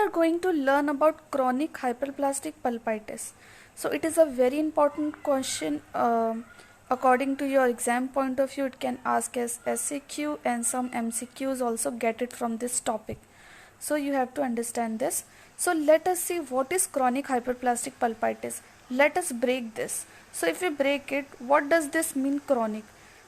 are going to learn about chronic hyperplastic pulpitis. So it is a very important question. According to your exam point of view, it can ask as SAQ, and some MCQs also get it from this topic. So you have to understand this. So let us see what is chronic hyperplastic pulpitis. Let us break this. So if we break it, what does this mean, chronic?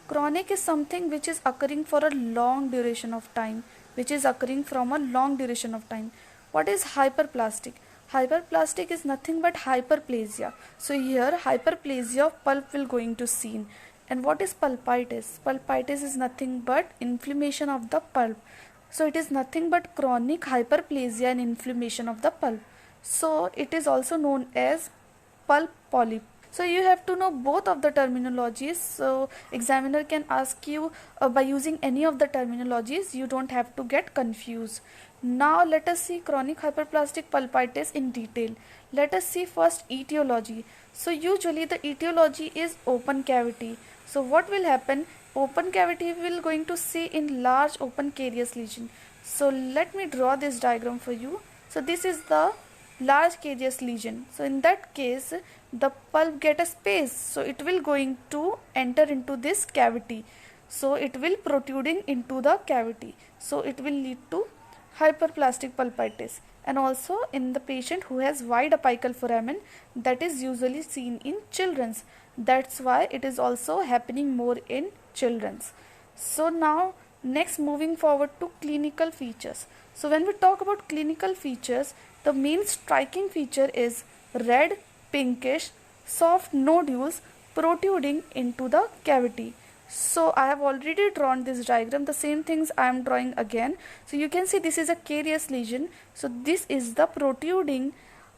Chronic is something which is occurring for a long duration of time, which is occurring from a long duration of time. What is hyperplastic? Hyperplastic is nothing but hyperplasia. So here hyperplasia of pulp will going to seen. And what is pulpitis? Pulpitis is nothing but inflammation of the pulp. So it is nothing but chronic hyperplasia and inflammation of the pulp. So it is also known as pulp polyp. So you have to know both of the terminologies. So examiner can ask you by using any of the terminologies. You don't have to get confused. Now let us see chronic hyperplastic pulpitis in detail. Let us see first etiology. So usually the etiology is open cavity. So what will happen? Open cavity will going to see in large open carious lesion. So let me draw this diagram for you. So this is the large carious lesion. So in that case the pulp get a space, so it will going to enter into this cavity. So it will protruding into the cavity. So it will lead to hyperplastic pulpitis. And also in the patient who has wide apical foramen, that is usually seen in children's. That's why it is also happening more in children's. So now next, moving forward to clinical features. So when we talk about clinical features, the main striking feature is red, pinkish, soft nodules protruding into the cavity. So I have already drawn this diagram. The same things I am drawing again. So you can see this is a carious lesion. So this is the protruding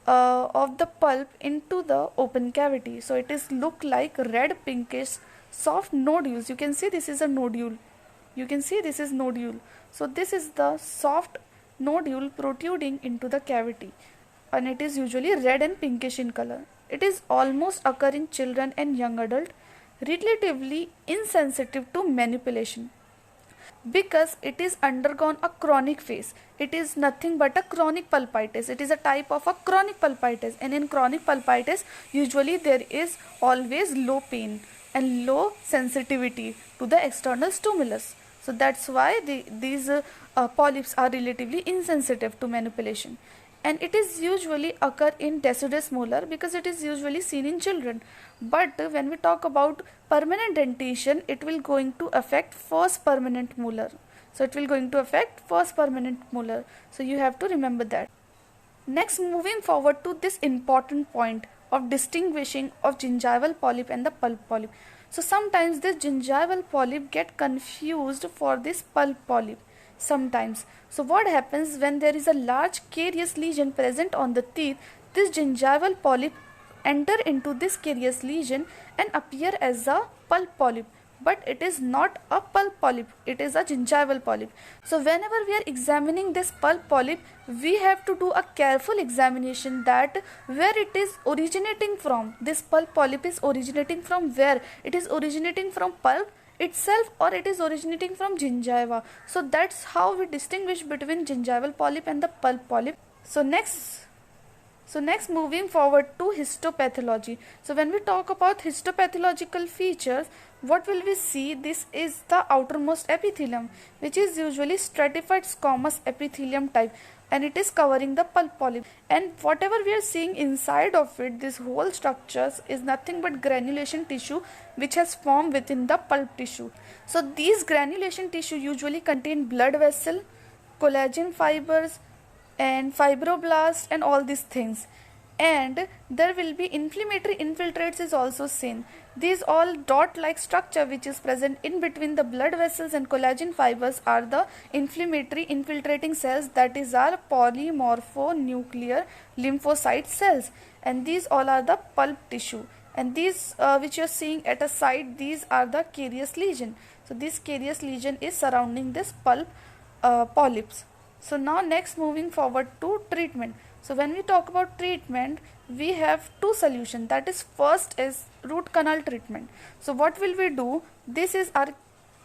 of the pulp into the open cavity. So it is look like red, pinkish, soft nodules. You can see this is a nodule. You can see this is nodule. So this is the soft nodule protruding into the cavity, and it is usually red and pinkish in color. It is almost occur in children and young adult, relatively insensitive to manipulation because it is undergone a chronic phase. It is nothing but a chronic pulpitis. It is a type of a chronic pulpitis, and in chronic pulpitis usually there is always low pain and low sensitivity to the external stimulus. So that's why these polyps are relatively insensitive to manipulation. And it is usually occur in deciduous molar because it is usually seen in children. But when we talk about permanent dentition, it will going to affect first permanent molar. So it will going to affect first permanent molar. So you have to remember that. Next, moving forward to this important point of distinguishing of gingival polyp and the pulp polyp. So sometimes this gingival polyp get confused for this pulp polyp sometimes. So what happens when there is a large carious lesion present on the teeth, this gingival polyp enter into this carious lesion and appear as a pulp polyp. But it is not a pulp polyp, it is a gingival polyp. So whenever we are examining this pulp polyp, we have to do a careful examination that where it is originating from. This pulp polyp is originating from where? It is originating from pulp itself, or it is originating from gingiva. So that's how we distinguish between gingival polyp and the pulp polyp. So next moving forward to histopathology. So when we talk about histopathological features, what will we see? This is the outermost epithelium, which is usually stratified squamous epithelium type, and it is covering the pulp polyp. And whatever we are seeing inside of it, this whole structures is nothing but granulation tissue which has formed within the pulp tissue. So these granulation tissue usually contain blood vessel, collagen fibers, and fibroblasts and all these things. And there will be inflammatory infiltrates is also seen. These all dot-like structure which is present in between the blood vessels and collagen fibers are the inflammatory infiltrating cells, that is our polymorphonuclear lymphocyte cells, and these all are the pulp tissue. And these which you are seeing at a side, these are the carious lesion. So this carious lesion is surrounding this pulp polyps. So now next, moving forward to treatment. So when we talk about treatment, we have two solutions. That is, first is root canal treatment. So what will we do? This is our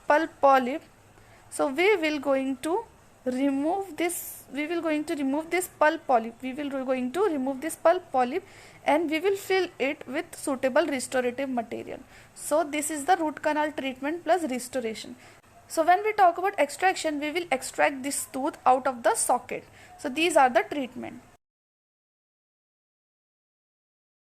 pulp polyp. So we will going to remove this, we will going to remove this pulp polyp, we will going to remove this pulp polyp and we will fill it with suitable restorative material. So this is the root canal treatment plus restoration. So when we talk about extraction, we will extract this tooth out of the socket. So these are the treatment.